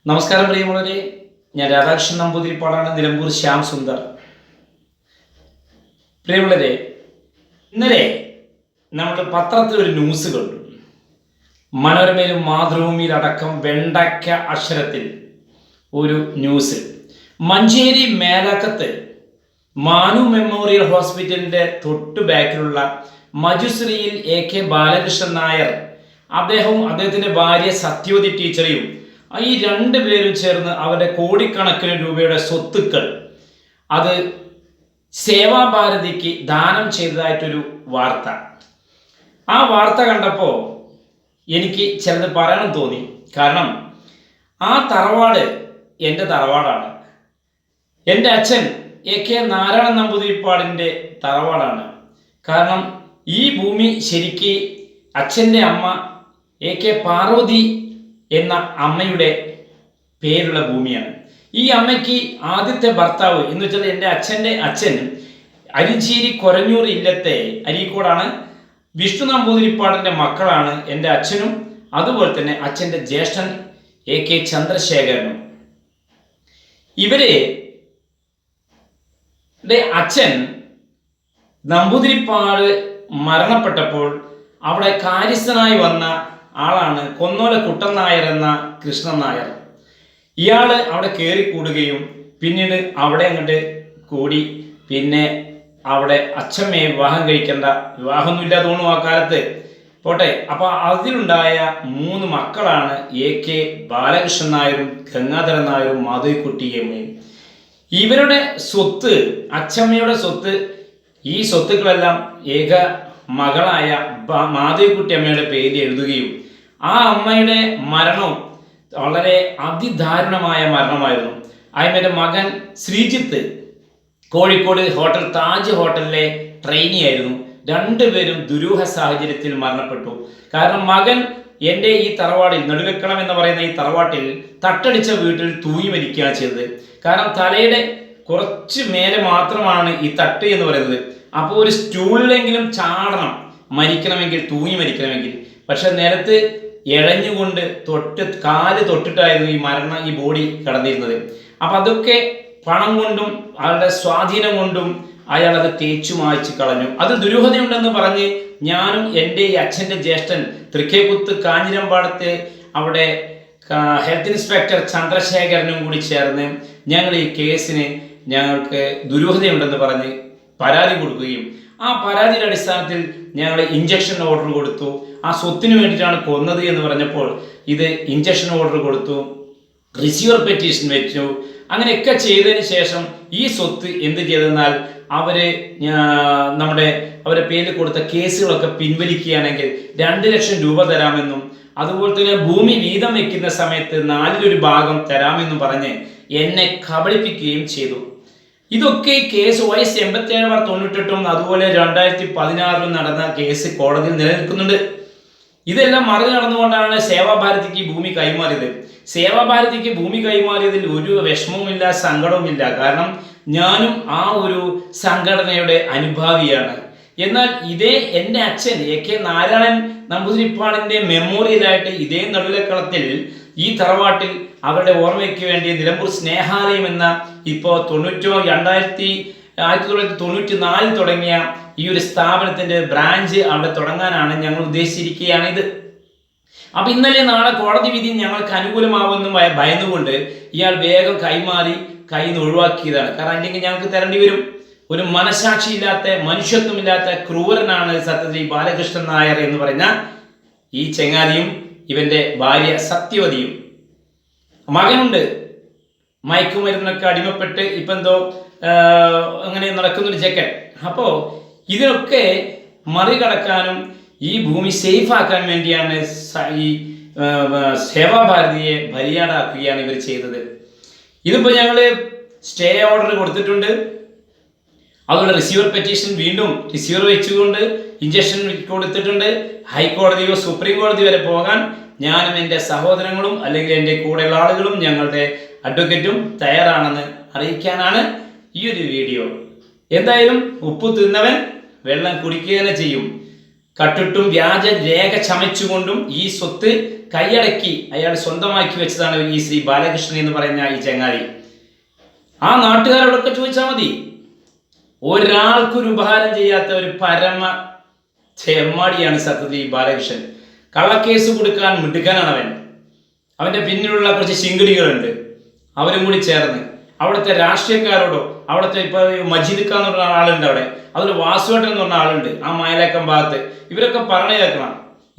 നമസ്കാരം പ്രിയമുള്ളവരെ, ഞാൻ രാധാകൃഷ്ണൻ നമ്പൂതിരിപ്പാടാണ്, നിലമ്പൂർ ശ്യാം സുന്ദർ. പ്രിയമുള്ളവരെ, ഇന്നലെ നമ്മൾ പത്രത്തിൽ ഒരു ന്യൂസ് കണ്ടു. മനോരമയിലും മാതൃഭൂമിയിലടക്കം വെണ്ടയ്ക്ക അക്ഷരത്തിൽ ഒരു ന്യൂസ്. മഞ്ചേരി മേലാക്കത്ത് മാനു മെമ്മോറിയൽ ഹോസ്പിറ്റലിൻ്റെ തൊട്ടു ബാക്കിലുള്ള മജുശ്രീയിൽ AK ബാലകൃഷ്ണൻ നായർ, അദ്ദേഹത്തിൻ്റെ ഭാര്യ സത്യവതി ടീച്ചറെയും ഈ രണ്ടുപേരും ചേർന്ന് അവരുടെ കോടിക്കണക്കിന് രൂപയുടെ സ്വത്തുക്കൾ അത് സേവാഭാരതിക്ക് ദാനം ചെയ്തതായിട്ടൊരു വാർത്ത. ആ വാർത്ത കണ്ടപ്പോൾ എനിക്ക് ചിലത് പറയണം തോന്നി. കാരണം ആ തറവാട് എൻ്റെ തറവാടാണ്. എൻ്റെ അച്ഛൻ AK നാരായണൻ നമ്പൂതിരിപ്പാടിൻ്റെ തറവാടാണ്. കാരണം ഈ ഭൂമി ശരിക്ക് അച്ഛൻ്റെ അമ്മ AK പാർവതി എന്ന അമ്മയുടെ പേരുള്ള ഭൂമിയാണ്. ഈ അമ്മയ്ക്ക് ആദ്യത്തെ ഭർത്താവ് എന്ന് വെച്ചാൽ എൻ്റെ അച്ഛൻ്റെ അച്ഛൻ അരിഞ്ചേരി കൊരഞ്ഞൂർ ഇല്ലത്തെ അരീക്കോടാണ്. വിഷ്ണു നമ്പൂതിരിപ്പാടിൻ്റെ മക്കളാണ് എൻ്റെ അച്ഛനും അതുപോലെ തന്നെ അച്ഛൻ്റെ ജ്യേഷ്ഠൻ AK ചന്ദ്രശേഖരനും. ഇവരുടെ അച്ഛൻ നമ്പൂതിരിപ്പാട് മരണപ്പെട്ടപ്പോൾ അവിടെ കാര്യസ്ഥനായി വന്ന ആളാണ് കൊന്നോല കുട്ടൻ നായർ എന്ന കൃഷ്ണൻ നായർ. ഇയാൾ അവിടെ കയറിക്കൂടുകയും പിന്നീട് അവിടെ അങ്ങോട്ട് കൂടി പിന്നെ അവിടെ അച്ഛമ്മയെ വിവാഹം കഴിക്കേണ്ട, വിവാഹമൊന്നുമില്ല തോന്നുന്നു ആ കാലത്ത്, പോട്ടെ. അപ്പോൾ അതിലുണ്ടായ 3 മക്കളാണ് AK ബാലകൃഷ്ണൻ നായരും ഗംഗാധരൻ നായരും മാധവിക്കുട്ടിയമ്മയും. ഇവരുടെ സ്വത്ത്, അച്ഛമ്മയുടെ സ്വത്ത്, ഈ സ്വത്തുക്കളെല്ലാം ഏക മകളായ മാധവിക്കുട്ടി അമ്മയുടെ പേര് എഴുതുകയും ആ അമ്മയുടെ മരണവും വളരെ അതിദാരുണമായ മരണമായിരുന്നു. അമ്മയുടെ മകൻ ശ്രീജിത്ത് കോഴിക്കോട് ഹോട്ടൽ താജ് ഹോട്ടലിലെ ട്രെയിനി ആയിരുന്നു. രണ്ടുപേരും ദുരൂഹ സാഹചര്യത്തിൽ മരണപ്പെട്ടു. കാരണം മകൻ എൻ്റെ ഈ തറവാടിൽ, നെടുകക്കണം എന്ന് പറയുന്ന ഈ തറവാട്ടിൽ തട്ടടിച്ച വീട്ടിൽ തൂങ്ങി മരിക്കുകയാണ് ചെയ്തത്. കാരണം തലയുടെ കുറച്ച് മേലെ മാത്രമാണ് ഈ തട്ട് എന്ന് പറയുന്നത്. അപ്പോൾ ഒരു സ്റ്റൂളിലെങ്കിലും ചാടണം മരിക്കണമെങ്കിൽ, തൂങ്ങി മരിക്കണമെങ്കിൽ. പക്ഷെ നിലത്ത് ഇഴഞ്ഞുകൊണ്ട് കാല് തൊട്ടിട്ടായിരുന്നു ഈ ബോഡി കിടന്നിരുന്നത്. അപ്പം അതൊക്കെ പണം കൊണ്ടും അവരുടെ സ്വാധീനം കൊണ്ടും അയാൾ അത് തേച്ചു മായ്ച്ചു കളഞ്ഞു. അത് ദുരൂഹതയുണ്ടെന്ന് പറഞ്ഞ് ഞാനും എൻ്റെ ഈ അച്ഛൻ്റെ ജ്യേഷ്ഠൻ തൃക്കേക്കുത്ത് കാഞ്ഞിരമ്പാടത്ത് അവിടെ ഹെൽത്ത് ഇൻസ്പെക്ടർ ചന്ദ്രശേഖരനും കൂടി ചേർന്ന് ഞങ്ങൾ ഈ കേസിന് ഞങ്ങൾക്ക് ദുരൂഹതയുണ്ടെന്ന് പറഞ്ഞ് പരാതി കൊടുക്കുകയും ആ പരാതിയുടെ അടിസ്ഥാനത്തിൽ ഞങ്ങൾ ഇഞ്ചക്ഷൻ ഓർഡർ കൊടുത്തു. ആ സ്വത്തിന് വേണ്ടിയിട്ടാണ് കൊന്നത് എന്ന് പറഞ്ഞപ്പോൾ ഇത് ഇഞ്ചക്ഷൻ ഓർഡർ കൊടുത്തു, റിസീവർ പെറ്റീഷൻ വെച്ചു. അങ്ങനെയൊക്കെ ചെയ്തതിന് ശേഷം ഈ സ്വത്ത് എന്ത് ചെയ്തെന്നാൽ അവരെ പേരിൽ കൊടുത്ത കേസുകളൊക്കെ പിൻവലിക്കുകയാണെങ്കിൽ 2 ലക്ഷം രൂപ തരാമെന്നും അതുപോലെ തന്നെ ഭൂമി വീതം വെക്കുന്ന സമയത്ത് 4/1 ഭാഗം തരാമെന്നും പറഞ്ഞ് എന്നെ കബളിപ്പിക്കുകയും ചെയ്തു. ഇതൊക്കെ കേസ് OS 87/98 അതുപോലെ 2016 നടന്ന കേസ് കോടതിയിൽ നിലനിൽക്കുന്നുണ്ട്. ഇതെല്ലാം മറികടന്നുകൊണ്ടാണ് സേവാഭാരതിക്ക് ഭൂമി കൈമാറിയത്. സേവാഭാരതിക്ക് ഭൂമി കൈമാറിയതിൽ ഒരു വിഷമവുമില്ല, സങ്കടവുമില്ല. കാരണം ഞാനും ആ ഒരു സംഘടനയുടെ അനുഭാവിയാണ്. എന്നാൽ ഇതേ എൻ്റെ അച്ഛൻ AK നാരായണൻ നമ്പൂതിരിപ്പാടിൻ്റെ മെമ്മോറിയലായിട്ട് ഇതേ നടുലക്കളത്തിൽ ഈ തറവാട്ടിൽ അവരുടെ ഓർമ്മയ്ക്ക് വേണ്ടി നിലമ്പൂർ സ്നേഹാലയം എന്ന ഇപ്പോൾ 1994 തുടങ്ങിയ ഈ ഒരു സ്ഥാപനത്തിൻ്റെ ബ്രാഞ്ച് അവിടെ തുടങ്ങാനാണ് ഞങ്ങൾ ഉദ്ദേശിച്ചിരിക്കുകയാണിത്. അപ്പം ഇന്നലെ നാളെ കോടതി വിധി ഞങ്ങൾക്ക് അനുകൂലമാവുമെന്നും ഭയന്നുകൊണ്ട് ഇയാൾ വേഗം കൈമാറി കയ്യിൽ നിന്ന് ഒഴിവാക്കിയതാണ്. കാരണം അല്ലെങ്കിൽ ഞങ്ങൾക്ക് തരേണ്ടി വരും. ഒരു മനസാക്ഷിയില്ലാത്ത, മനുഷ്യത്വമില്ലാത്ത ക്രൂരനാണ് സത്യത്തിൽ ബാലകൃഷ്ണൻ നായർ എന്ന് പറഞ്ഞ ഈ ചെങ്ങാതിയും ഇവൻ്റെ ഭാര്യ സത്യവതിയും. മകനുണ്ട്, മയക്കുമരുന്നൊക്കെ അടിമപ്പെട്ട് ഇപ്പം എന്തോ അങ്ങനെ നടക്കുന്നൊരു ചെക്കൻ. അപ്പോൾ ഇതിനൊക്കെ മറികടക്കാനും ഈ ഭൂമി സേഫ് ആക്കാൻ വേണ്ടിയാണ് ഈ സേവാഭാരതിയെ ബലിയാടാക്കുകയാണ് ഇവർ ചെയ്തത്. ഇതിപ്പോൾ ഞങ്ങൾ സ്റ്റേ ഓർഡർ കൊടുത്തിട്ടുണ്ട്. അതുകൊണ്ട് റിസീവർ പെറ്റീഷൻ വീണ്ടും റിസീവർ വെച്ചുകൊണ്ട് ഇഞ്ചക്ഷൻ കൊടുത്തിട്ടുണ്ട്. ഹൈക്കോടതിയോ സുപ്രീം കോടതി വരെ പോകാൻ ഞാനും എൻ്റെ സഹോദരങ്ങളും അല്ലെങ്കിൽ എൻ്റെ കൂടെയുള്ള ആളുകളും ഞങ്ങളുടെ അഡ്വക്കേറ്റും തയ്യാറാണെന്ന് അറിയിക്കാനാണ് ഈ ഒരു വീഡിയോ. എന്തായാലും ഉപ്പ് തിന്നവൻ വെള്ളം കുടിക്കുക തന്നെ ചെയ്യും. കട്ടിട്ടും വ്യാജ രേഖ ചമച്ചുകൊണ്ടും ഈ സ്വത്ത് കൈയടക്കി അയാൾ സ്വന്തമാക്കി വെച്ചതാണ് ഈ ശ്രീ ബാലകൃഷ്ണൻ എന്ന് പറയുന്ന ഈ ചങ്ങാതി. ആ നാട്ടുകാരോടൊക്കെ ചോദിച്ചാൽ മതി. ഒരാൾക്കൊരു ഉപകാരം ചെയ്യാത്ത ഒരു പരമ ചെമ്മാടിയാണ് സത്യത്തിൽ ഈ ബാലകൃഷ്ണൻ. കള്ളക്കേസ് കൊടുക്കാൻ മിടുക്കാനാണ് അവൻ. അവൻ്റെ പിന്നിലുള്ള കുറച്ച് ശിങ്കിടികളുണ്ട്, അവരും കൂടി ചേർന്ന് അവിടുത്തെ രാഷ്ട്രീയക്കാരോടോ, അവിടുത്തെ ഇപ്പോൾ മജീദ് ഖാൻ എന്ന് പറഞ്ഞ ആളുണ്ട് അവിടെ, അതിൽ വാസുവേട്ടൻ എന്ന് പറഞ്ഞ ആളുണ്ട് ആ മായലേക്കം ഭാഗത്ത്, ഇവരൊക്കെ പറഞ്ഞു കേൾക്കണം.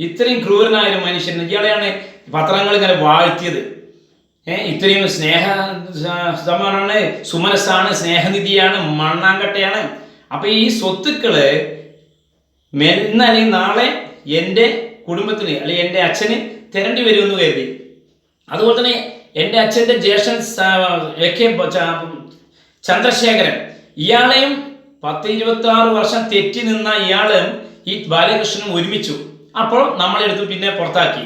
ഇത്രയും ക്രൂരനായ ഒരു മനുഷ്യൻ, ഇയാളെയാണ് പത്രങ്ങൾ ഇങ്ങനെ വാഴ്ത്തിയത്. ഇത്രയും സ്നേഹമാണ്, സുമനസ്സാണ്, സ്നേഹനിധിയാണ്, മണ്ണാങ്കട്ടയാണ്. അപ്പൊ ഈ സ്വത്തുക്കള് ഇന്ന് അല്ലെങ്കിൽ നാളെ എൻ്റെ കുടുംബത്തിന് അല്ലെങ്കിൽ എൻ്റെ അച്ഛന് തരേണ്ടി വരുമെന്ന് കരുതി. അതുപോലെ തന്നെ എൻ്റെ അച്ഛൻ്റെ ജ്യേഷ്ഠൻ ചന്ദ്രശേഖരൻ, ഇയാളെയും 10-26 വർഷം തെറ്റി നിന്ന ഇയാളും ഈ ബാലകൃഷ്ണനും ഒരുമിച്ചു. അപ്പോൾ നമ്മളെടുത്തു പിന്നെ പുറത്താക്കി.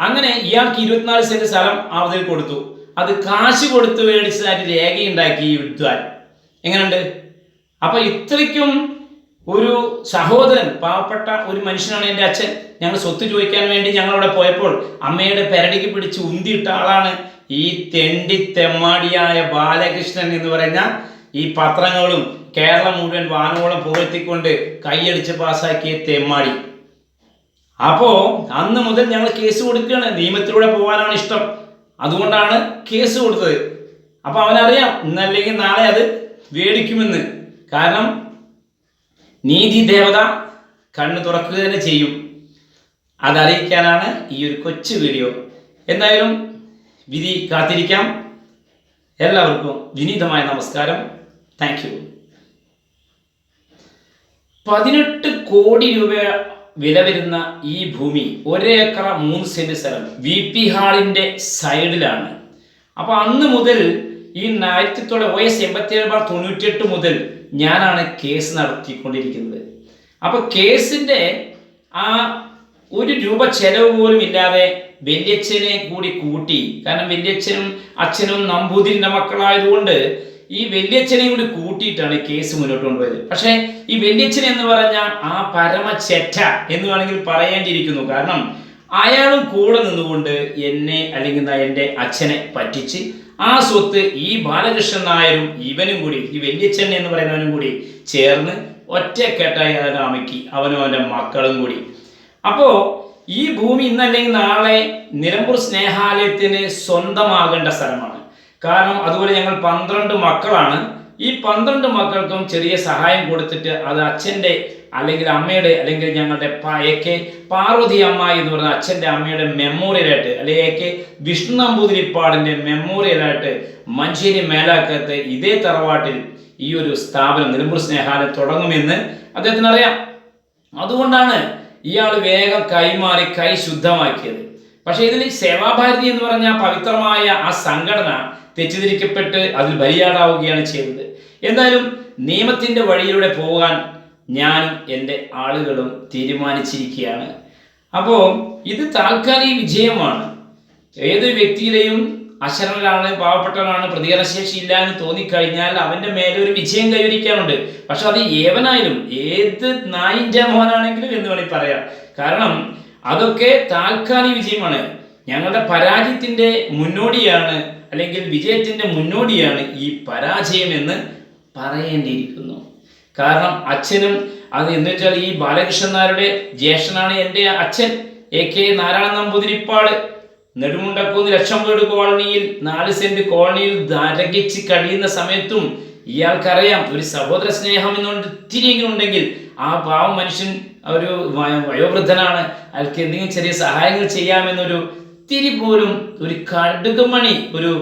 അങ്ങനെ ഇയാൾക്ക് 24 സെന്റ് സ്ഥലം അവധിൽ കൊടുത്തു. അത് കാശ് കൊടുത്ത് മേടിച്ചതായിട്ട് രേഖയുണ്ടാക്കി ഈ വിദ്വാൻ. എങ്ങനെയുണ്ട്? അപ്പൊ ഇത്രയ്ക്കും ഒരു സഹോദരൻ, പാവപ്പെട്ട ഒരു മനുഷ്യനാണ് എൻ്റെ അച്ഛൻ. ഞങ്ങൾ സ്വത്ത് ചോദിക്കാൻ വേണ്ടി ഞങ്ങളവിടെ പോയപ്പോൾ അമ്മയുടെ പെരടിക്ക് പിടിച്ച് ഉന്തിയിട്ട ആളാണ് ഈ തെമ്മാടിയായ ബാലകൃഷ്ണൻ എന്ന് പറഞ്ഞ ഈ പത്രങ്ങളും കേരളം മുഴുവൻ വാനോളം പുകഴ്ത്തിക്കൊണ്ട് കൈയടിച്ച് പാസ്സാക്കിയ തെമ്മാടി. അപ്പോ അന്ന് മുതൽ ഞങ്ങൾ കേസ് കൊടുക്കുകയാണ്. നിയമത്തിലൂടെ പോകാനാണ് ഇഷ്ടം, അതുകൊണ്ടാണ് കേസ് കൊടുത്തത്. അപ്പൊ അവനറിയാം ഇന്നല്ലെങ്കിൽ നാളെ അത് മേടിക്കുമെന്ന്. കാരണം നീതി ദേവത കണ്ണ് തുറക്കുക തന്നെ ചെയ്യും. അതറിയിക്കാനാണ് ഈ ഒരു കൊച്ചു വീഡിയോ. എന്തായാലും വിധി കാത്തിരിക്കാം. എല്ലാവർക്കും വിനീതമായ നമസ്കാരം. Thank you. 18 കോടി രൂപ വില വരുന്ന ഈ ഭൂമി 1 ഏക്കർ 3 സെന്റ് സ്ഥലം VP ഹാളിന്റെ സൈഡിലാണ്. അപ്പൊ അന്ന് മുതൽ ഈ 1987-98 മുതൽ ഞാനാണ് കേസ് നടത്തിക്കൊണ്ടിരിക്കുന്നത്. അപ്പൊ കേസിന്റെ ആ 1 രൂപ ചെലവ് പോലും ഇല്ലാതെ വല്യച്ഛനെ കൂടി കൂട്ടി. കാരണം വല്യച്ഛനും അച്ഛനും നമ്പൂതിരിന്റെ മക്കളായതുകൊണ്ട് ഈ വല്യച്ഛനെയും കൂടി കൂട്ടിയിട്ടാണ് കേസ് മുന്നോട്ട് കൊണ്ടുപോയത്. പക്ഷേ ഈ വല്യച്ഛൻ എന്ന് പറഞ്ഞ ആ പരമ ചെറ്റ എന്ന് വേണമെങ്കിൽ പറയേണ്ടിയിരിക്കുന്നു. കാരണം അയാളും കൂടെ നിന്നുകൊണ്ട് എന്നെ അല്ലെങ്കിൽ എൻ്റെ അച്ഛനെ പറ്റിച്ച് ആ സ്വത്ത് ഈ ബാലകൃഷ്ണൻ നായരും ഇവനും കൂടി, ഈ വല്യച്ഛൻ എന്ന് പറയുന്നവനും കൂടി ചേർന്ന് ഒറ്റക്കെട്ടായി അതിനെ അമക്കി, അവനും അവൻ്റെ മക്കളും കൂടി. അപ്പോ ഈ ഭൂമി ഇന്നല്ലെങ്കിൽ നാളെ നിലമ്പൂർ സ്നേഹാലയത്തിന് സ്വന്തമാകേണ്ട സ്ഥലമാണ്. കാരണം അതുപോലെ ഞങ്ങൾ 12 മക്കളാണ്. ഈ 12 മക്കൾക്കും ചെറിയ സഹായം കൊടുത്തിട്ട് അത് അച്ഛൻ്റെ അല്ലെങ്കിൽ അമ്മയുടെ അല്ലെങ്കിൽ ഞങ്ങളുടെ AK പാർവതി അമ്മ എന്ന് പറഞ്ഞ അച്ഛൻ്റെ അമ്മയുടെ മെമ്മോറിയലായിട്ട്, അല്ലെങ്കിൽ AK വിഷ്ണു നമ്പൂതിരിപ്പാടിൻ്റെ മെമ്മോറിയലായിട്ട് മഞ്ചേരി മേലാക്കത്ത് ഇതേ തറവാട്ടിൽ ഈ ഒരു സ്ഥാപനം നിലമ്പൂർ സ്നേഹാലയം തുടങ്ങുമെന്ന് അദ്ദേഹത്തിന് അറിയാം. അതുകൊണ്ടാണ് ഇയാൾ വേഗം കൈമാറി കൈ ശുദ്ധമാക്കിയത്. പക്ഷേ ഇതിൽ സേവാഭാരതി എന്ന് പറഞ്ഞ പവിത്രമായ ആ സംഘടന തെറ്റിദ്ധരിക്കപ്പെട്ട് അതിൽ ബലിയാടാവുകയാണ് ചെയ്തത്. എന്തായാലും നിയമത്തിൻ്റെ വഴിയിലൂടെ പോകാൻ ഞാനും എൻ്റെ ആളുകളും തീരുമാനിച്ചിരിക്കുകയാണ്. അപ്പോൾ ഇത് താൽക്കാലിക വിജയമാണ്. ഏതൊരു വ്യക്തിയുടെയും അശരണനാണ്, പാവപ്പെട്ടവനാണ്, പ്രതികരണശേഷി ഇല്ല എന്ന് തോന്നിക്കഴിഞ്ഞാൽ അവൻ്റെ മേലെ ഒരു വിജയം കൈവരിക്കാനുണ്ട്. പക്ഷെ അത് ഏവനായാലും ഏത് നായിൻ്റെ മോനാണെങ്കിലും എന്ന് വേണമെങ്കിൽ പറയാം. കാരണം അതൊക്കെ താൽക്കാലിക വിജയമാണ്. ഞങ്ങളുടെ പരാജയത്തിൻ്റെ മുന്നോടിയാണ് അല്ലെങ്കിൽ വിജയത്തിൻ്റെ മുന്നോടിയാണ് ഈ പരാജയം എന്ന് പറയേണ്ടിയിരിക്കുന്നു. കാരണം അച്ഛനും അത് എന്ന് വെച്ചാൽ ഈ ബാലകൃഷ്ണൻ നായരുടെ ജ്യേഷ്ഠനാണ് എൻ്റെ അച്ഛൻ AK നാരായണ നമ്പൂതിരിപ്പാട്. നെടുമുണ്ടക്കുന്ന് ലക്ഷംവീട് കോളനിയിൽ 4 സെന്റ് കോളനിയിൽ നരകിച്ച് കഴിയുന്ന സമയത്തും ഇയാൾക്കറിയാം ഒരു സഹോദര സ്നേഹം എന്നുകൊണ്ട് ഇത്തിരിയെങ്കിലും ഉണ്ടെങ്കിൽ ആ പാവം മനുഷ്യൻ ഒരു വയോവൃദ്ധനാണ്, അയാൾക്ക് എന്തെങ്കിലും ചെറിയ സഹായങ്ങൾ ചെയ്യാമെന്നൊരു ഇത്തിരി പോലും ഒരു കടുകുമണി ഒരു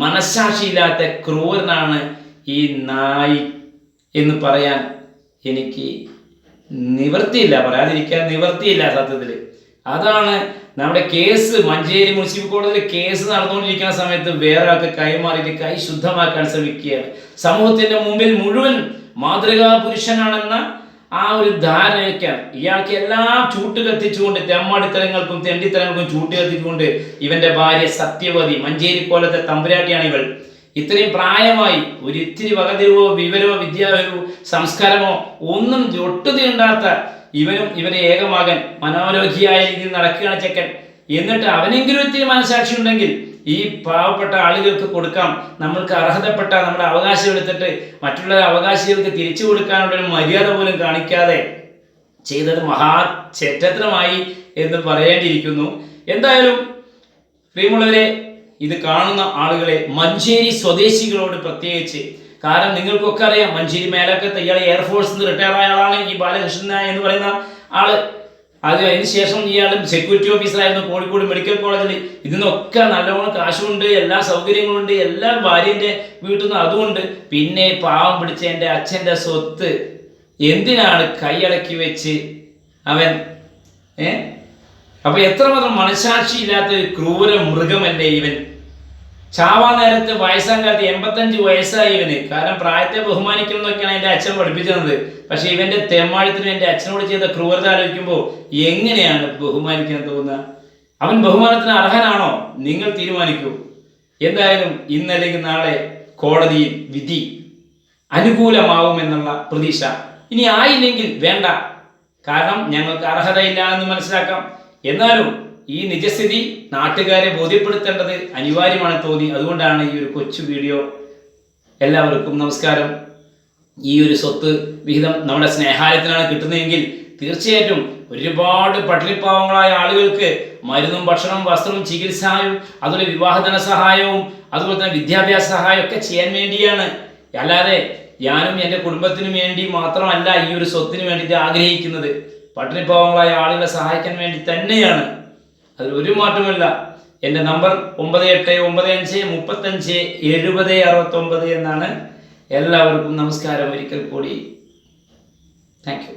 മനസ്സാക്ഷിയില്ലാത്ത ക്രൂരനാണ് ഈ നായി എന്ന് പറയാൻ എനിക്ക് നിവൃത്തിയില്ല, പറയാതിരിക്കാൻ നിവൃത്തിയില്ല സത്യത്തിൽ. അതാണ് നമ്മുടെ കേസ് മഞ്ചേരി മുനിസിപ്പൽ കോടതിയിൽ കേസ് നടന്നുകൊണ്ടിരിക്കുന്ന സമയത്ത് വേറെ ആൾക്ക് കൈമാറിയിട്ട് കൈ ശുദ്ധമാക്കാൻ ശ്രമിക്കുകയാണ്. സമൂഹത്തിന്റെ മുമ്പിൽ മുഴുവൻ മാതൃകാ പുരുഷനാണെന്ന ആ ഒരു ധാരണയ്ക്കാണ് ഇയാൾക്ക് എല്ലാം ചൂട്ട് കത്തിച്ചുകൊണ്ട് തെമ്മാടിത്തരങ്ങൾക്കും തെണ്ടിത്തരങ്ങൾക്കും ചൂട്ട് കത്തിച്ചുകൊണ്ട് ഇവന്റെ ഭാര്യ സത്യവതി മഞ്ചേരി കോലത്തെ തമ്പുരാട്ടിയാണ് ഇവൾ. ഇത്രയും പ്രായമായി ഒരു ഇത്തിരി വകതിരിവോ വിവരമോ വിദ്യാഭ്യാസമോ സംസ്കാരമോ ഒന്നും ഒട്ടുതീണ്ടാത്ത ഇവനും ഇവരെ ഏകമകൻ മനോരോഗിയായ രീതിയിൽ നടക്കുകയാണ് ചെക്കൻ. എന്നിട്ട് അവനെങ്കിലും ഒത്തിരി മനസാക്ഷി ഉണ്ടെങ്കിൽ ഈ പാവപ്പെട്ട ആളുകൾക്ക് കൊടുക്കാം, നമ്മൾക്ക് അർഹതപ്പെട്ട നമ്മുടെ അവകാശം എടുത്തിട്ട് മറ്റുള്ള അവകാശികൾക്ക് തിരിച്ചു കൊടുക്കാനുള്ളൊരു മര്യാദ പോലും കാണിക്കാതെ ചെയ്തത് മഹാ ചേറ്റത്രമായി എന്ന് പറയേണ്ടിയിരിക്കുന്നു. എന്തായാലും പ്രിയമുള്ളവരെ, ഇത് കാണുന്ന ആളുകളെ, മഞ്ചേരി സ്വദേശികളോട് പ്രത്യേകിച്ച്, കാരണം നിങ്ങൾക്കൊക്കെ അറിയാം മഞ്ചേരി മേലക്കത്തെ ഇയാൾ എയർഫോഴ്സിൽ നിന്ന് റിട്ടയർ ആയ ആളാണ് ഈ ബാലകൃഷ്ണൻ എന്ന് പറയുന്ന ആള്. അതിനുശേഷം ഇയാൾ സെക്യൂരിറ്റി ഓഫീസറായിരുന്നു കോഴിക്കോട് മെഡിക്കൽ കോളേജിൽ. ഇതിനൊക്കെ നല്ലോണം കാശുണ്ട്, എല്ലാ സൗകര്യങ്ങളുണ്ട്, എല്ലാ ഭാര്യൻ്റെ വീട്ടിൽ നിന്ന് അതുകൊണ്ട്. പിന്നെ പാവം പിടിച്ച എൻ്റെ അച്ഛൻ്റെ സ്വത്ത് എന്തിനാണ് കൈയടക്കി വെച്ച് അവൻ അപ്പൊ എത്രമാത്രം മനസാക്ഷിയില്ലാത്ത ഒരു ക്രൂര മൃഗമല്ലേ ഇവൻ. ചാവാ നേരത്തെ വയസ്സാൻ കാലത്ത് 85 വയസ്സായി ഇവന്. കാരണം പ്രായത്തെ ബഹുമാനിക്കണം എന്നൊക്കെയാണ് എൻ്റെ അച്ഛൻ പഠിപ്പിച്ചത്. പക്ഷെ ഇവന്റെ തെമ്മാഴിത്തിനും എൻ്റെ അച്ഛനോട് ചെയ്ത ക്രൂരത ആലോചിക്കുമ്പോൾ എങ്ങനെയാണ് ബഹുമാനിക്കാൻ തോന്നുക? അവൻ ബഹുമാനത്തിന് അർഹനാണോ? നിങ്ങൾ തീരുമാനിക്കൂ. എന്തായാലും ഇന്നല്ലെങ്കിൽ നാളെ കോടതിയിൽ വിധി അനുകൂലമാവുമെന്നുള്ള പ്രതീക്ഷ. ഇനി ആയില്ലെങ്കിൽ വേണ്ട, കാരണം ഞങ്ങൾക്ക് അർഹതയില്ല എന്ന് മനസ്സിലാക്കാം. എന്നാലും ഈ നിജസ്ഥിതി നാട്ടുകാരെ ബോധ്യപ്പെടുത്തേണ്ടത് അനിവാര്യമാണ് തോന്നി. അതുകൊണ്ടാണ് ഈ ഒരു കൊച്ചു വീഡിയോ. എല്ലാവർക്കും നമസ്കാരം. ഈ ഒരു സ്വത്ത് വിഹിതം നമ്മുടെ സ്നേഹാലയത്തിനാണ് കിട്ടുന്നതെങ്കിൽ തീർച്ചയായിട്ടും ഒരുപാട് പട്ടിണിപ്പാവങ്ങളായ ആളുകൾക്ക് മരുന്നും ഭക്ഷണവും വസ്ത്രവും ചികിത്സയും അതുപോലെ വിവാഹധന സഹായവും അതുപോലെ തന്നെ വിദ്യാഭ്യാസ സഹായം ഒക്കെ ചെയ്യാൻ വേണ്ടിയാണ്. അല്ലാതെ ഞാനും എൻ്റെ കുടുംബത്തിനും വേണ്ടി മാത്രമല്ല ഈ ഒരു സ്വത്തിന് വേണ്ടിയിട്ട് ആഗ്രഹിക്കുന്നത്. പട്ടിണിപ്പാവങ്ങളായ ആളുകളെ സഹായിക്കാൻ വേണ്ടി തന്നെയാണ്. അതിൽ ഒരു മാറ്റമില്ല. എൻ്റെ നമ്പർ 9895357069 എന്നാണ്. എല്ലാവർക്കും നമസ്കാരം ഒരിക്കൽ കൂടി. Thank you.